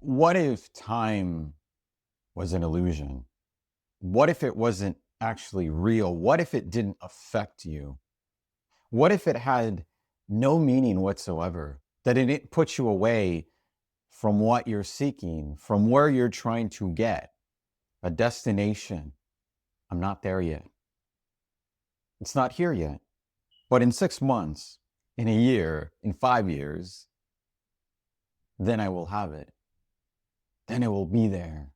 What if time was an illusion? What if it wasn't actually real? What if it didn't affect you? What if it had no meaning whatsoever? That it didn't put you away from what you're seeking, from where you're trying to get, a destination. I'm not there yet. It's not here yet. But in 6 months, in a year, in 5 years, then I will have it. Then it will be there.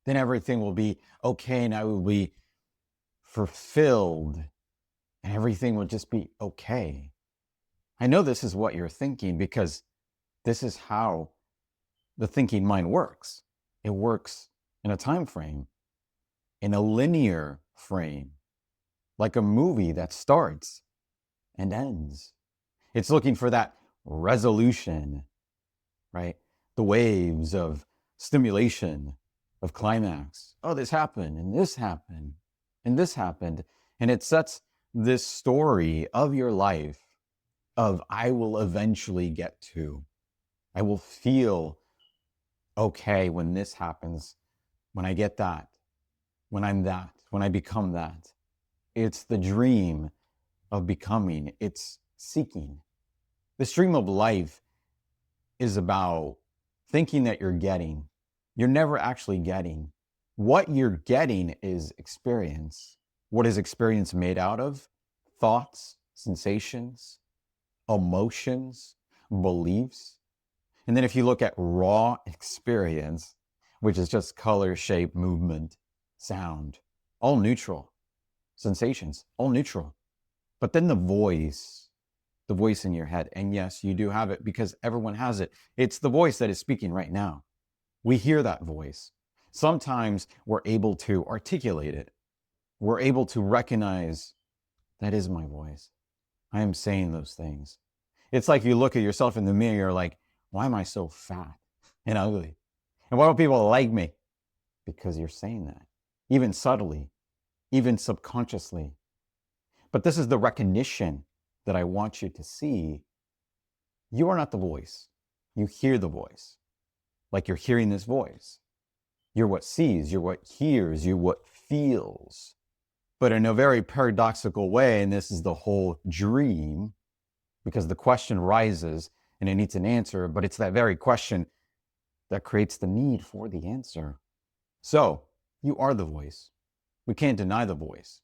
Then everything will be okay and I will be fulfilled and everything will just be okay. I know this is what you're thinking because this is how the thinking mind works. It works in a time frame, in a linear frame, like a movie that starts and ends. It's looking for that resolution, right? The waves of stimulation, of climax. Oh, this happened, and this happened, and this happened. And it sets this story of your life of I will eventually get to. I will feel okay when this happens, when I get that, when I'm that, when I become that. It's the dream of becoming. It's seeking. The stream of life is about thinking that you're getting. You're never actually getting. What you're getting is experience. What is experience made out of? Thoughts, sensations, emotions, beliefs. And then if you look at raw experience, which is just color, shape, movement, sound, all neutral. Sensations, all neutral. But then the voice in your head. And yes, you do have it because everyone has it. It's the voice that is speaking right now. We hear that voice. Sometimes we're able to articulate it. We're able to recognize that is my voice. I am saying those things. It's like you look at yourself in the mirror, you're like, why am I so fat and ugly? And why don't people like me? Because you're saying that, even subtly, even subconsciously. But this is the recognition that I want you to see. You are not the voice. You hear the voice, like you're hearing this voice. You're what sees, you're what hears, you're what feels. But in a very paradoxical way, and this is the whole dream, because the question rises and it needs an answer, but it's that very question that creates the need for the answer. So, you are the voice. We can't deny the voice.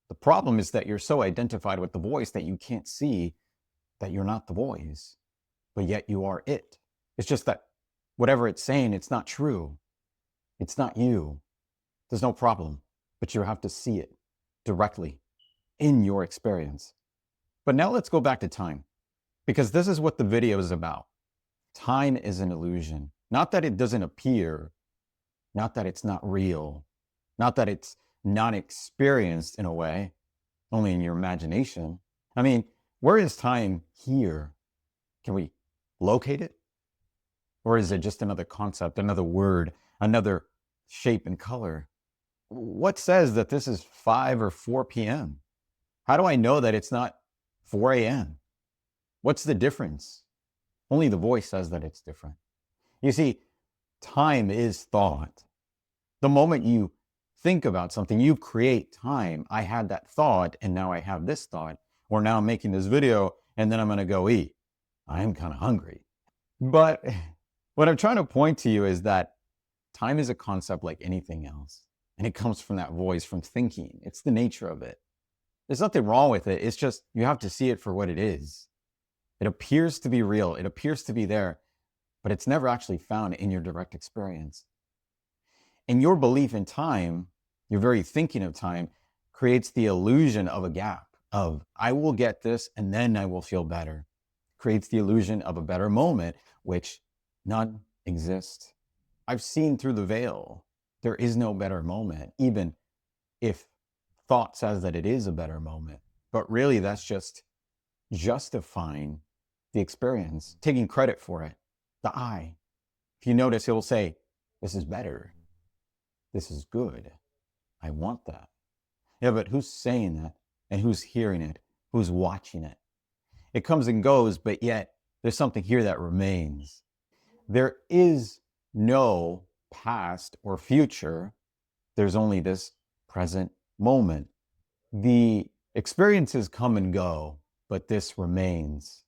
The problem is that you're so identified with the voice that you can't see that you're not the voice, but yet you are it. It's just that whatever it's saying, it's not true. It's not you. There's no problem, but you have to see it directly in your experience. But now let's go back to time, because this is what the video is about. Time is an illusion. Not that it doesn't appear, not that it's not real, not that it's not experienced in a way, only in your imagination. I mean, where is time here? Can we locate it? Or is it just another concept, another word, another shape and color? What says that this is 5 or 4 p.m.? How do I know that it's not 4 a.m.? What's the difference? Only the voice says that it's different. You see, time is thought. The moment you think about something, you create time. I had that thought and now I have this thought, or now I'm making this video and then I'm going to go eat. I'm kind of hungry. But what I'm trying to point to you is that time is a concept like anything else. And it comes from that voice, from thinking. It's the nature of it. There's nothing wrong with it. It's just you have to see it for what it is. It appears to be real. It appears to be there, but it's never actually found in your direct experience. And your belief in time, your very thinking of time, creates the illusion of a gap of, I will get this and then I will feel better. Creates the illusion of a better moment, which none exist. I've seen through the veil. There is no better moment, even if thought says that it is a better moment. But really, that's just justifying the experience, taking credit for it. The I. If you notice, it will say, this is better. This is good. I want that. Yeah, but who's saying that? And who's hearing it? Who's watching it? It comes and goes, but yet there's something here that remains. There is no past or future. There's only this present moment. The experiences come and go, but this remains.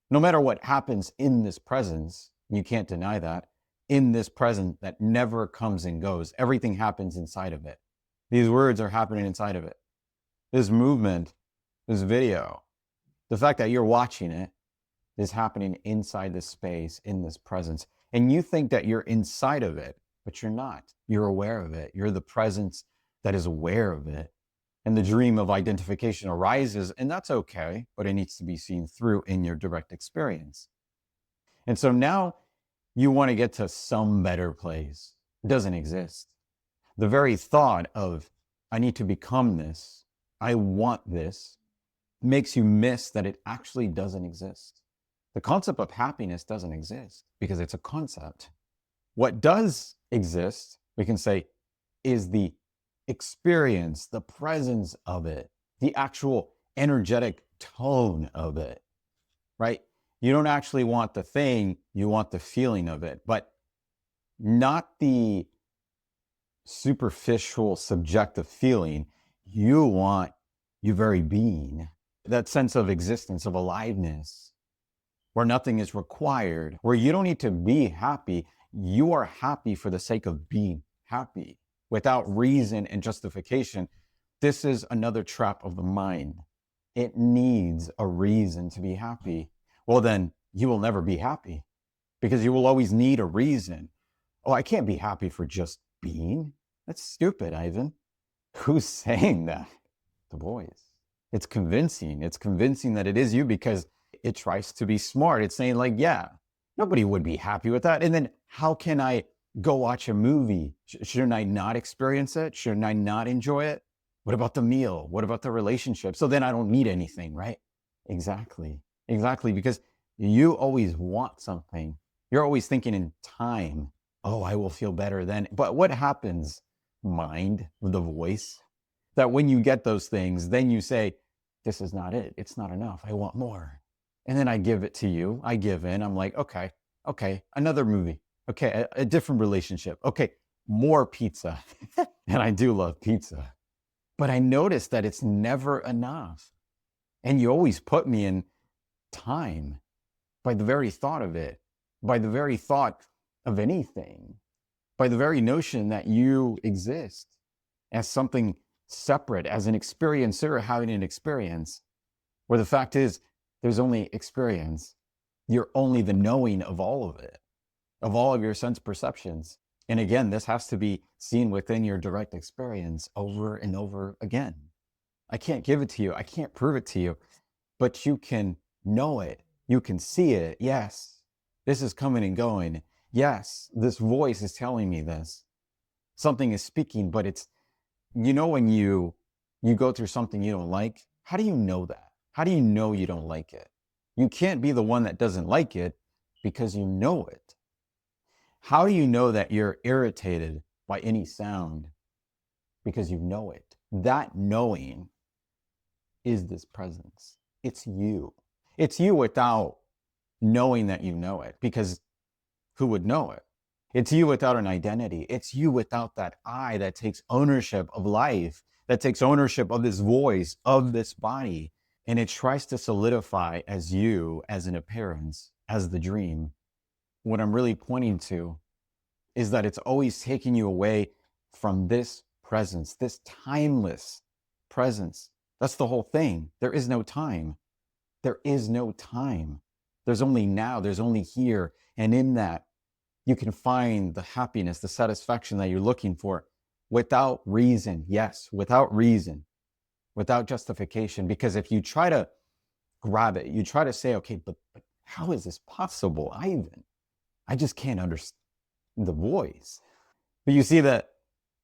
No matter what happens in this presence, you can't deny that, in this present that never comes and goes, everything happens inside of it. These words are happening inside of it. This movement, this video, the fact that you're watching it is happening inside this space, in this presence. And you think that you're inside of it, but you're not. You're aware of it. You're the presence that is aware of it. And the dream of identification arises, and that's okay, but it needs to be seen through in your direct experience. And so now you want to get to some better place. It doesn't exist. The very thought of, I need to become this, I want this, makes you miss that it actually doesn't exist. The concept of happiness doesn't exist because it's a concept. What does exist, we can say, is the experience, the presence of it, the actual energetic tone of it, right? You don't actually want the thing, you want the feeling of it, but not the superficial, subjective feeling. You want your very being, that sense of existence, of aliveness, where nothing is required, where you don't need to be happy. You are happy for the sake of being happy without reason and justification. This is another trap of the mind. It needs a reason to be happy. Well, then you will never be happy because you will always need a reason. Oh, I can't be happy for just being. That's stupid, Ivan. Who's saying that? The voice. It's convincing. It's convincing that it is you because it tries to be smart. It's saying like, yeah, nobody would be happy with that. And then how can I go watch a movie? Shouldn't I not experience it? Shouldn't I not enjoy it? What about the meal? What about the relationship? So then I don't need anything, right? Exactly. Exactly. Because you always want something. You're always thinking in time. Oh, I will feel better then. But what happens, mind, the voice, that when you get those things, then you say, this is not it. It's not enough. I want more. And then I give it to you. I give in. I'm like, okay, another movie. Okay, a different relationship. Okay, more pizza. And I do love pizza. But I noticed that it's never enough. And you always put me in time by the very thought of it, by the very thought of anything, by the very notion that you exist as something separate, as an experiencer having an experience, where the fact is, there's only experience. You're only the knowing of all of it, of all of your sense perceptions. And again, this has to be seen within your direct experience over and over again. I can't give it to you. I can't prove it to you, but you can know it. You can see it. Yes, this is coming and going. Yes, this voice is telling me this. Something is speaking, but it's, when you go through something you don't like, how do you know that? How do you know you don't like it? You can't be the one that doesn't like it because you know it. How do you know that you're irritated by any sound? Because you know it. That knowing is this presence. It's you. It's you without knowing that you know it, because who would know it? It's you without an identity. It's you without that I that takes ownership of life, that takes ownership of this voice, of this body. And it tries to solidify as you, as an appearance, as the dream. What I'm really pointing to is that it's always taking you away from this presence, this timeless presence. That's the whole thing. There is no time. There is no time. There's only now. There's only here. And in that, you can find the happiness, the satisfaction that you're looking for without reason. Yes, without reason, without justification. Because if you try to grab it, you try to say, okay, but how is this possible, Ivan? I just can't understand the voice. But you see that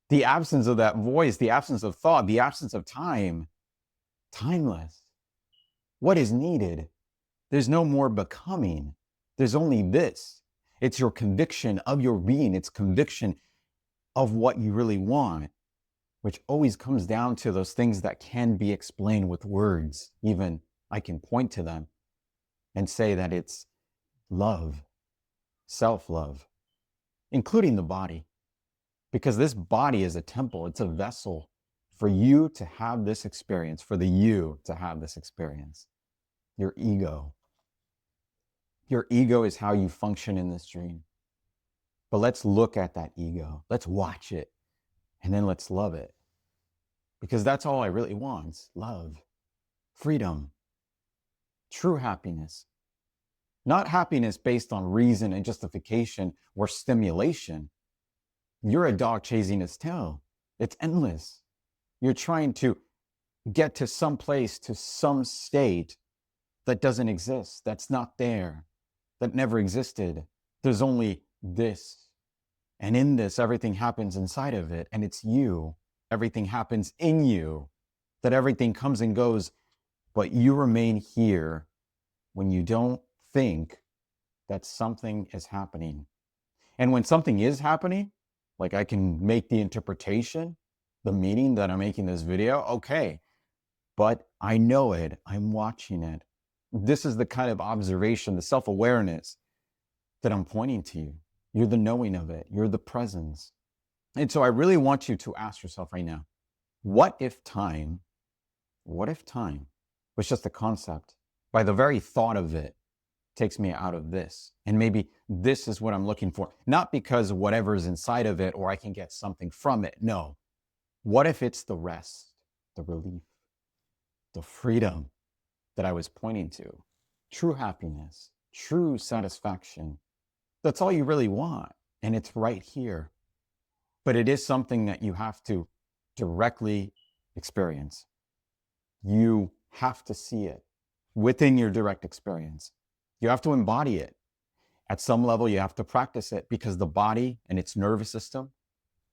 the absence of that voice, the absence of thought, the absence of time, timeless. What is needed? There's no more becoming. There's only this. It's your conviction of your being. It's conviction of what you really want, which always comes down to those things that can be explained with words. Even I can point to them and say that it's love, self-love. including the body, because this body is a temple. It's a vessel for you to have this experience, for the you to have this experience. Your ego. Your ego is how you function in this dream. But let's look at that ego. Let's watch it. And then let's love it. Because that's all I really want. Love, freedom, true happiness. Not happiness based on reason and justification or stimulation. You're a dog chasing its tail. It's endless. You're trying to get to some place, to some state that doesn't exist, that's not there, that never existed. There's only this. And in this, everything happens inside of it, and it's you. Everything happens in you, that everything comes and goes, but you remain here when you don't think that something is happening. And when something is happening, like I can make the interpretation, the meaning that I'm making this video, okay, but I know it, I'm watching it. This is the kind of observation, the self-awareness that I'm pointing to you. You're the knowing of it. You're the presence. And so I really want you to ask yourself right now, what if time was just a concept? By the very thought of it takes me out of this. And maybe this is what I'm looking for. Not because whatever's inside of it or I can get something from it. No. What if it's the rest, the relief, the freedom that I was pointing to? True happiness, true satisfaction. That's all you really want. And it's right here. But it is something that you have to directly experience. You have to see it within your direct experience. You have to embody it. At some level, you have to practice it because the body and its nervous system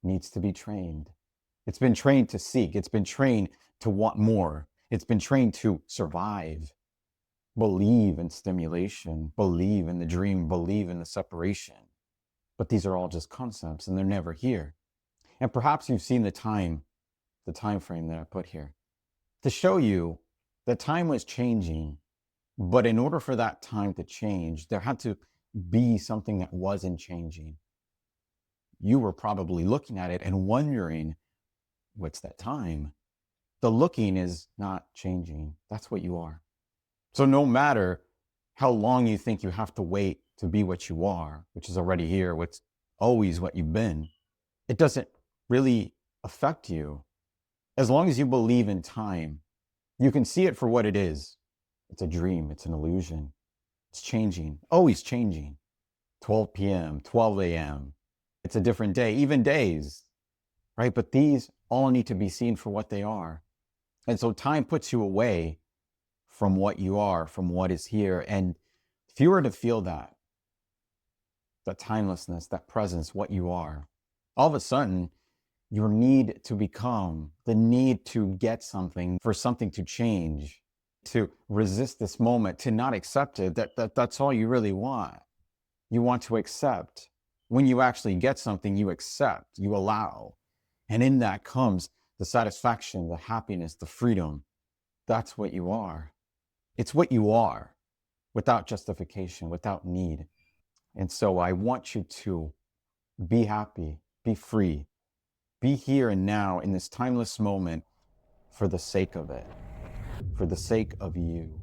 needs to be trained. It's been trained to seek. It's been trained to want more. It's been trained to survive, believe in stimulation, believe in the dream, believe in the separation. But these are all just concepts and they're never here. And perhaps you've seen the time frame that I put here to show you that time was changing. But in order for that time to change, there had to be something that wasn't changing. You were probably looking at it and wondering, what's that time? The looking is not changing. That's what you are. So no matter how long you think you have to wait to be what you are, which is already here, what's always what you've been, it doesn't really affect you. As long as you believe in time, you can see it for what it is. It's a dream. It's an illusion. It's changing, always changing. 12 p.m., 12 a.m. It's a different day, even days, right? But these all need to be seen for what they are. And so time puts you away from what you are, from what is here. And if you were to feel that timelessness, that presence, what you are, all of a sudden, your need to become, the need to get something, for something to change, to resist this moment, to not accept it, that's all you really want. You want to accept. When you actually get something, you accept, you allow. And in that comes the satisfaction, the happiness, the freedom. That's what you are. It's what you are without justification, without need. And so I want you to be happy, be free, be here and now in this timeless moment for the sake of it, for the sake of you.